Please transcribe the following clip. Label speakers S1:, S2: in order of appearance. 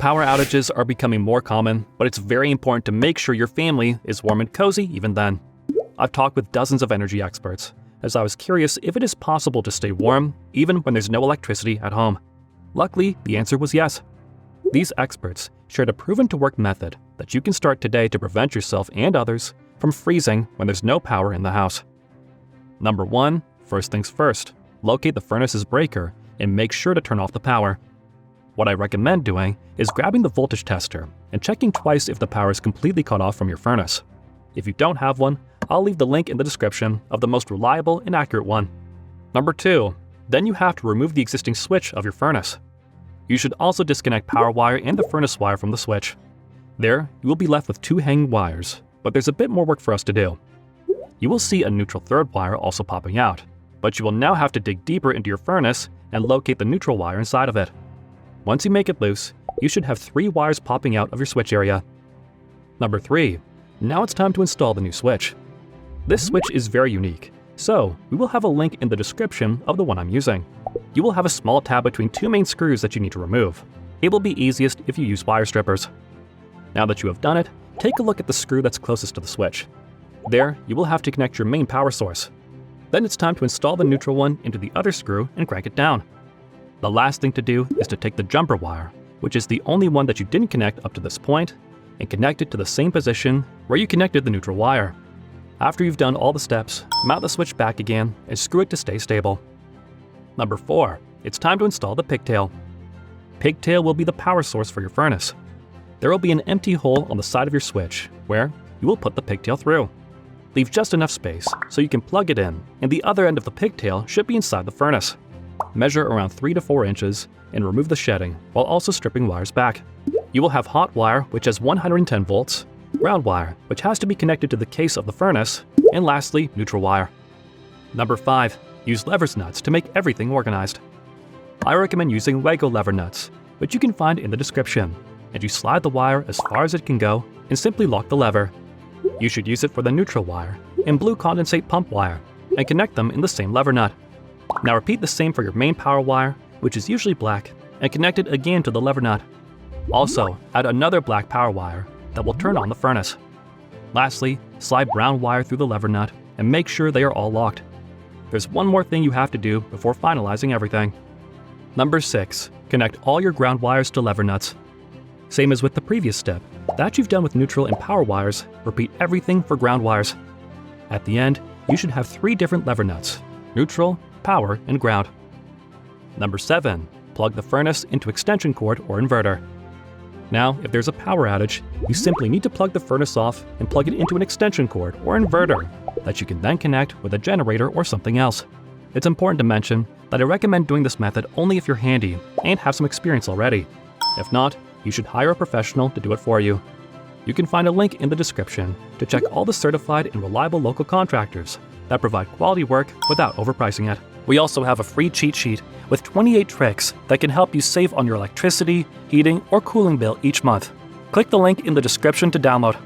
S1: Power outages are becoming more common, but it's very important to make sure your family is warm and cozy even then. I've talked with dozens of energy experts, as I was curious if it is possible to stay warm even when there's no electricity at home. Luckily, the answer was yes. These experts shared a proven-to-work method that you can start today to prevent yourself and others from freezing when there's no power in the house. Number 1, first things first, locate the furnace's breaker and make sure to turn off the power. What I recommend doing is grabbing the voltage tester and checking twice if the power is completely cut off from your furnace. If you don't have one, I'll leave the link in the description of the most reliable and accurate one. Number 2, then you have to remove the existing switch of your furnace. You should also disconnect power wire and the furnace wire from the switch. There, you will be left with 2 hanging wires, but there's a bit more work for us to do. You will see a neutral third wire also popping out, but you will now have to dig deeper into your furnace and locate the neutral wire inside of it. Once you make it loose, you should have 3 wires popping out of your switch area. Number 3, now it's time to install the new switch. This switch is very unique, so we will have a link in the description of the one I'm using. You will have a small tab between 2 main screws that you need to remove. It will be easiest if you use wire strippers. Now that you have done it, take a look at the screw that's closest to the switch. There, you will have to connect your main power source. Then it's time to install the neutral one into the other screw and crank it down. The last thing to do is to take the jumper wire, which is the only one that you didn't connect up to this point, and connect it to the same position where you connected the neutral wire. After you've done all the steps, mount the switch back again and screw it to stay stable. Number 4, it's time to install the pigtail. Pigtail will be the power source for your furnace. There will be an empty hole on the side of your switch where you will put the pigtail through. Leave just enough space so you can plug it in, and the other end of the pigtail should be inside the furnace. Measure around 3 to 4 inches and remove the shedding while also stripping wires back. You will have hot wire, which has 110 volts, ground wire, which has to be connected to the case of the furnace, and lastly, neutral wire. Number 5, use lever's nuts to make everything organized. I recommend using Lego lever nuts, which you can find in the description, and you slide the wire as far as it can go and simply lock the lever. You should use it for the neutral wire and blue condensate pump wire, and connect them in the same lever nut. Now repeat the same for your main power wire, which is usually black, and connect it again to the lever nut. Also, add another black power wire that will turn on the furnace. Lastly, slide brown wire through the lever nut and make sure they are all locked. There's one more thing you have to do before finalizing everything. Number 6, connect all your ground wires to lever nuts. Same as with the previous step, that you've done with neutral and power wires, repeat everything for ground wires. At the end, you should have 3 different lever nuts: neutral, power, and ground. Number 7, plug the furnace into extension cord or inverter. Now, if there's a power outage, you simply need to plug the furnace off and plug it into an extension cord or inverter that you can then connect with a generator or something else. It's important to mention that I recommend doing this method only if you're handy and have some experience already. If not, you should hire a professional to do it for you. You can find a link in the description to check all the certified and reliable local contractors that provide quality work without overpricing it. We also have a free cheat sheet with 28 tricks that can help you save on your electricity, heating, or cooling bill each month. Click the link in the description to download.